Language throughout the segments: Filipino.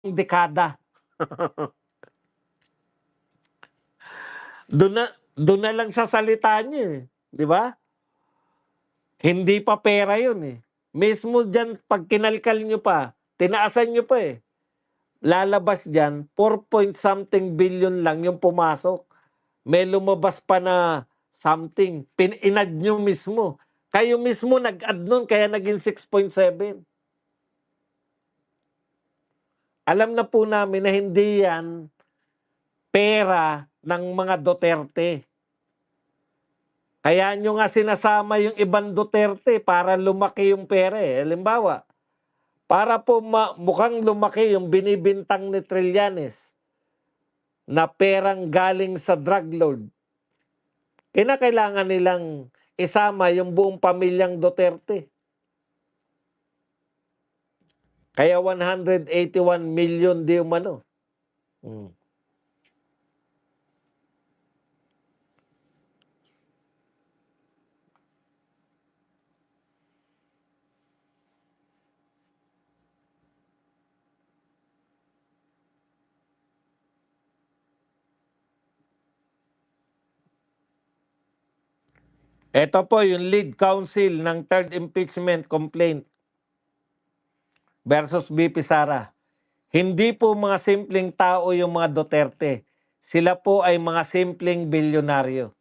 dekada. Do'n na lang sa salita niyo, eh, 'di ba? Hindi pa pera 'yun, eh. Mismo diyan 'pag kinalkal niyo pa, tinaasan niyo pa, eh, lalabas diyan 4 point something billion lang yung pumasok. May lumabas pa na something, in-add niyo mismo. Kayo mismo nag-add nun kaya naging 6.7. Alam na po namin na hindi yan pera ng mga Duterte. Kaya niyo nga sinasama yung ibang Duterte para lumaki yung pera, eh. Halimbawa, para po mukhang lumaki yung binibintang ni Trillanes na perang galing sa drug lord, kinakailangan nilang isama yung buong pamilyang Duterte. Kaya 181 million di umano. Hmm. Ito po yung lead counsel ng third impeachment complaint versus VP Sara. Hindi po mga simpleng tao yung mga Duterte. Sila po ay mga simpleng bilyonaryo.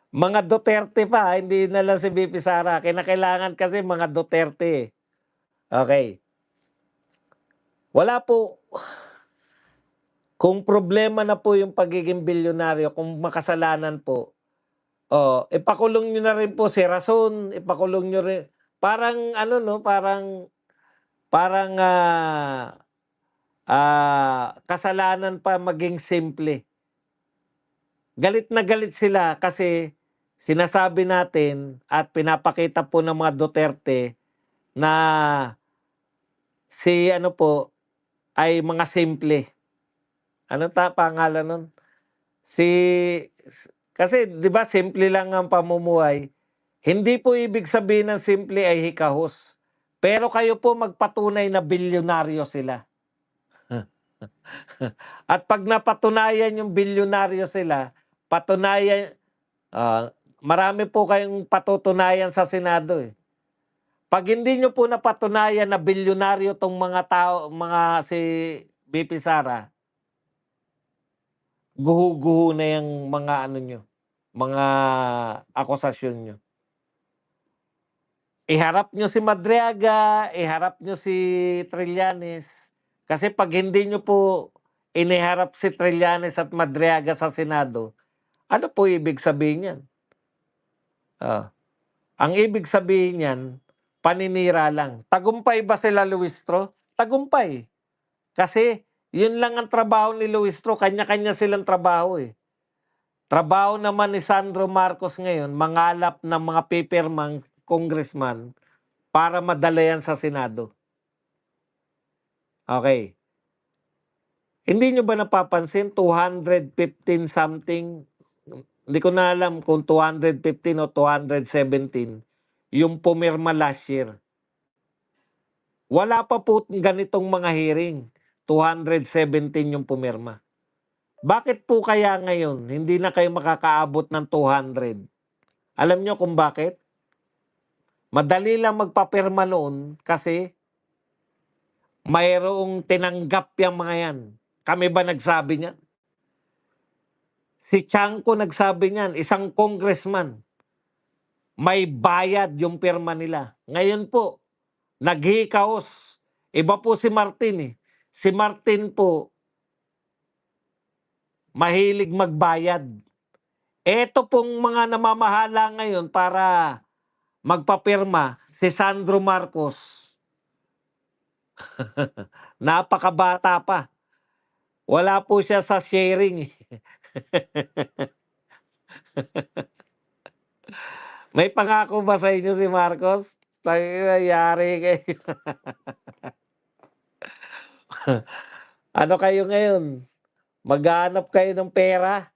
Mga Duterte pa, hindi na lang si VP Sara. Kinakailangan kasi mga Duterte. Okay. Wala po. Kung problema na po yung pagiging bilyonaryo, kung makasalanan po, ipakulong nyo na rin po si Rason, ipakulong nyo rin. Parang ano no, parang kasalanan pa maging simple. Galit na galit sila kasi sinasabi natin at pinapakita po ng mga Duterte na si ano po ay mga simple. Ano pangalan nun? Si kasi 'di ba simple lang ang pamumuhay. Hindi po ibig sabihin ng simple ay hikahos. Pero kayo po magpatunay na bilyonaryo sila. At 'pag napatunayan yung bilyonaryo sila, patunayan marami po kayong patutunayan sa Senado, eh. 'Pag hindi niyo po napatunayan na bilyonaryo 'tong mga tao, mga si VP Sara, guho-guho na yang mga ano niyo, mga akusasyon niyo. Iharap niyo si Madriaga, iharap niyo si Trillanes, kasi 'pag hindi niyo po iniharap si Trillanes at Madriaga sa Senado, ano po ibig sabihin niyan? Oh, ang ibig sabihin niyan, paninira lang. Tagumpay ba sila Luistro? Tagumpay. Kasi yun lang ang trabaho ni Luistro, kanya-kanya silang trabaho, eh. Trabaho naman ni Sandro Marcos ngayon, mangalap ng mga pipirmang congressman para madala yan sa Senado. Okay. Hindi nyo ba napapansin 215 something, hindi ko na alam kung 215 o 217 yung pumirma last year. Wala pa po ganitong mga hearing, 217 yung pumirma. Bakit po kaya ngayon hindi na kayo makakaabot ng 200? Alam nyo kung bakit? Madali lang magpapirma noon kasi mayroong tinanggap yang mga yan. Kami ba nagsabi niyan? Si Chanco nagsabi niyan, isang congressman. May bayad yung pirma nila. Ngayon po, naghihikaos. Iba po si Martin, eh. Si Martin po, mahilig magbayad. Eto pong mga namamahala ngayon para magpapirma, si Sandro Marcos. Napakabata pa. Wala po siya sa sharing, eh. May pangako ba sa inyo si Marcos? Tangina, yari kayo. Ano kayo ngayon? Maghahanap kayo ng pera?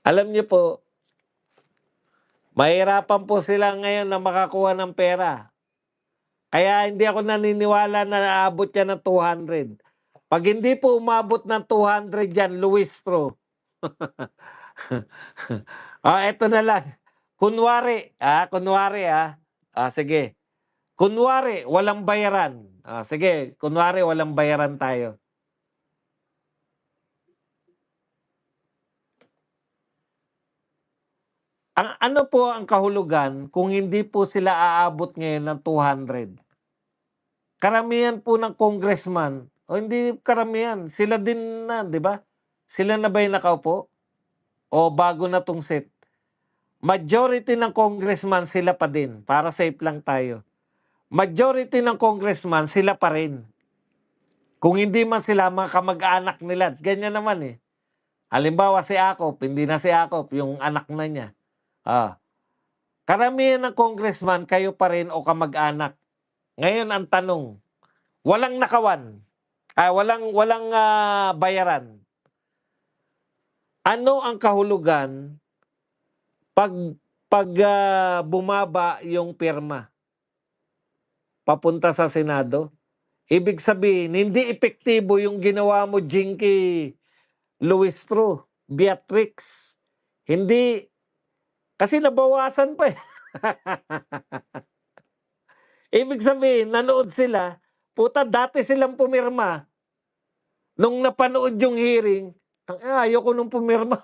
Alam niyo po, Mahihirapan po sila ngayon na makakuha ng pera. Kaya hindi ako naniniwala na aabot yan ng 200. 'Pag hindi po umabot ng 200 yan, luwistro. Eto na lang. Sige. Kunwari walang bayaran. Sige, kunwari walang bayaran tayo. Ano po ang kahulugan kung hindi po sila aabot ngayon ng 200? Karamihan po ng congressman o hindi karamihan, sila din na, 'di ba? Sila na ba yung nakaupo o bago na 'tong set? Majority ng congressman sila pa din, para safe lang tayo. Majority ng congressman sila pa rin. Kung hindi man sila, mga kamag-anak nila, ganyan naman, eh. Halimbawa si Akop, hindi na si Akop, yung anak na niya. Ah, Karamihan ng congressman kayo pa rin o kamag-anak. Ngayon ang tanong, walang nakawan, walang bayaran. Ano ang kahulugan 'pag bumaba yung pirma papunta sa Senado? Ibig sabihin hindi epektibo yung ginawa mo, Jinky Luistro, Beatrix. Hindi kasi nabawasan pa, eh. Ibig sabihin nanood sila, puta dati silang pumirma, nung napanood yung hearing, ayoko nung pumirma.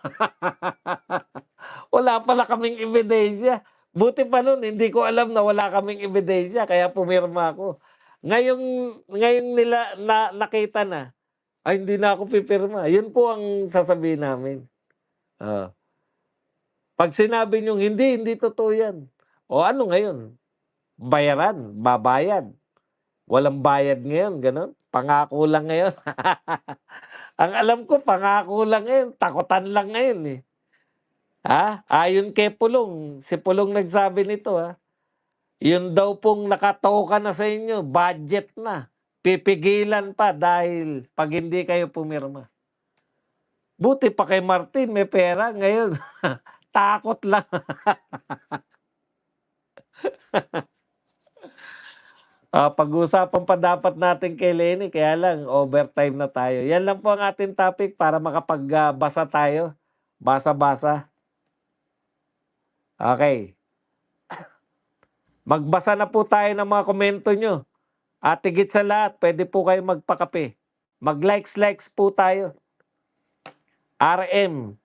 Wala pala kaming ebidensya. Buti pa nun hindi ko alam na wala kaming ebidensya kaya pumirma ako. Ngayong ngayong nila nakita na, ay hindi na ako pipirma. Yun po ang sasabihin namin. Oo. 'Pag sinabi niyong, hindi totoo yan." O ano ngayon? Bayaran, babayad. Walang bayad ngayon, gano'n? Pangako lang ngayon. Ang alam ko pangako lang ngayon, takutan lang ngayon, eh. Ayon kay Pulong, si Pulong nagsabi nito, yun daw pong nakatoka na sa inyo, budget na. Pipigilan pa dahil 'pag hindi kayo pumirma. Buti pa kay Martin may pera, ngayon takot lang. Pag-uusapan pa dapat natin kay Lenny kaya lang overtime na tayo. Yan lang po ang ating topic para basa tayo, basa-basa. Okey, magbasa na po tayo ng mga komento niyo at higit sa lahat puwede po kayong magpakape. Mag-likes po tayo. RM,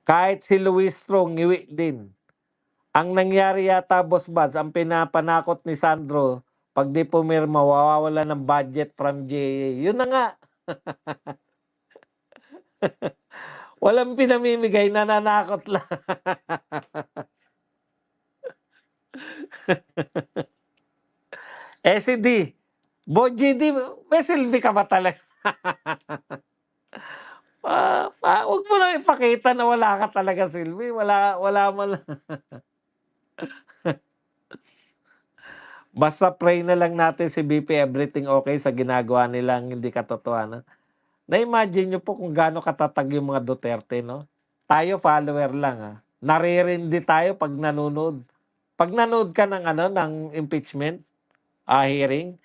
kahit si Luis Strong ngiwi din. Ang nangyari yata, Boss Buds, ang pinapanakot ni Sandro, 'pag 'di pumirma mawawalan ng budget from GA. Yun na nga. Walang pinamimigay, nananakot lang. Si D, Boji D, may silbi ka ba talaga? Wag mo lang ipakita na wala ka talagang silbi, wala wala man lang. Basta pray na lang natin si BP everything okay sa ginagawa nilang hindi katotohanan. Na-imagine niyo po kung gaano katatag yung mga Duterte, 'no? Tayo follower lang, naririndi tayo 'pag nanonood. 'Pag nanood ka ng ng impeachment, hearing,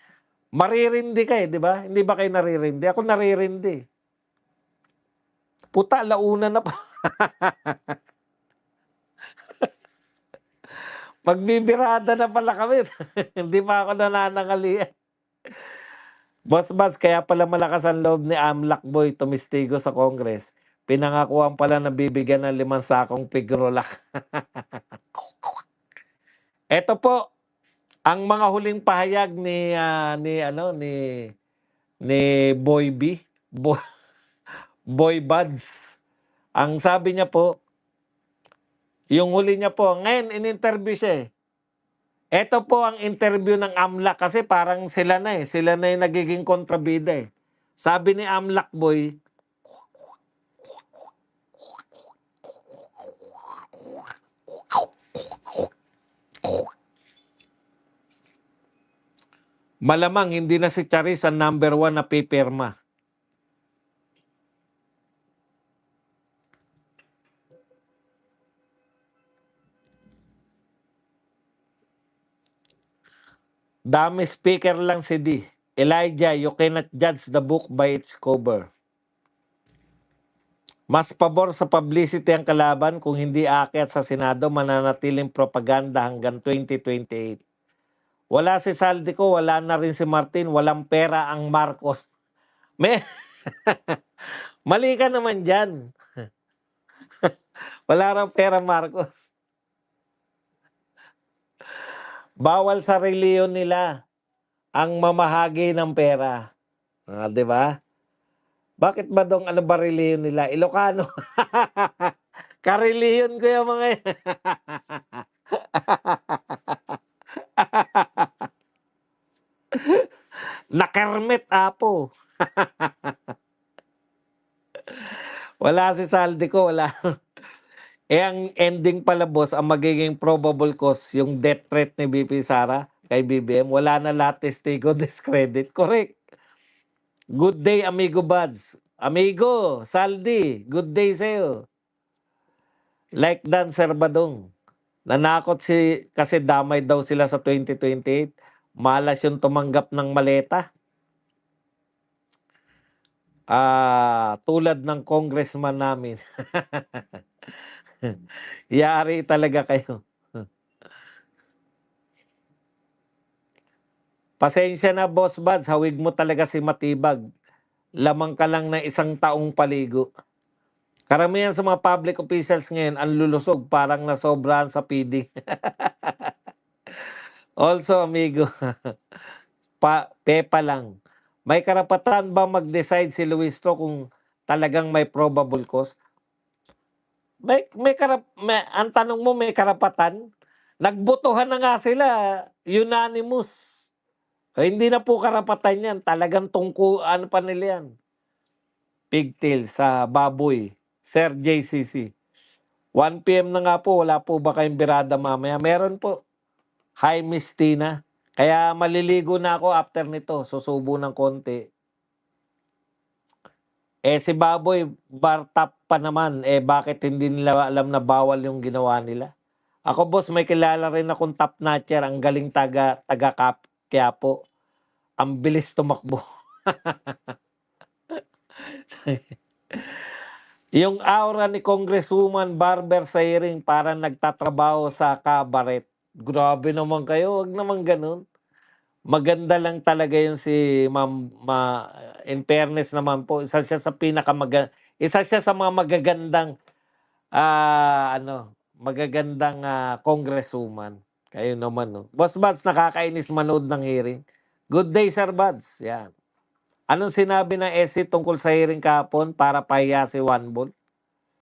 maririndi ka, 'di ba? Hindi ba kayo naririndi? Ako naririndi. Puta, alauna na pa. Magbibirada na pala kami, hindi pa ako nananangalian. Boss Bas, kaya pala malakas ang loob ni AMLAC Boy tumistigo sa Congress. Pinangakuan pala na bibigyan ng 5 sakong pigrolak. Eto po ang mga huling pahayag ni Boy B, Boy Boy Buds. Ang sabi niya po, yung huli niya po, ngayon in-interview siya, eh. Eto po ang interview ng AMLAC kasi parang sila na yung nagiging kontrabida, eh. Sabi ni AMLAC Boy, malamang hindi na si Charis ang number 1 na pipirma. Dami speaker lang si D. Elijah, you cannot judge the book by its cover. Mas pabor sa publicity ang kalaban kung hindi aakyat sa Senado, mananatiling propaganda hanggang 2028. Wala si Saldico, wala na rin si Martin, walang pera ang Marcos. May mali ka naman dyan. Wala raw pera Marcos. Bawal sa reliyon nila ang mamahagi ng pera. Ah, 'di ba? Bakit ba dong ano ba reliyon nila? Ilocano. Kareliyon ko yung mga yan. Nakermet apo. Wala si Saldico, wala. Ang ending pala boss, ang magiging probable cause, yung death threat ni VP Sara kay BBM, wala na lahat testigo, discredit. Correct. Good day, amigo Buds. Amigo, Saldi, good day sa'yo. Like Dan Serbadong. Nanakot kasi damay daw sila sa 2028. Malas yung tumanggap ng maleta. Tulad ng congressman namin. Yari talaga kayo. Pasensya na boss Buds, hawig mo talaga si Matibag. Lamang ka lang ng isang taong paligo. Karamihan sa mga public officials ngayon ang lulusog, parang nasobrahan sa PD. Also, amigo, Pepa lang. May karapatan ba mag-decide si Luistro kung talagang may probable cause? Ang tanong mo may karapatan? Nagbotohan na nga sila, unanimous. Hindi na po karapatan yan, talagang ano pa nila yan. Pigtail sa baboy, Sir JCC. 1 PM na nga po, wala po ba kayong birada mamaya? Meron po. Hi, Miss Tina. Kaya maliligo na ako after nito, susubo ng konti. Si Baboy, bar top pa naman, bakit hindi nila alam na bawal yung ginawa nila? Ako boss, may kilala rin akong top notcher, ang galing taga Quiapo. Ang bilis tumakbo. Yung aura ni Congresswoman Barber Sayring parang nagtatrabaho sa cabaret. Grabe naman kayo, wag naman ganun. Maganda lang talaga yun si Ma'am, in fairness naman po, isa siya sa mga magagandang magagandang congresswoman. Kayo naman, no. Boss Buds, nakakainis manood ng hearing. Good day, Sir Buds. Yan. Anong sinabi ng SC tungkol sa hearing kahapon para pahiya si Juan Bol?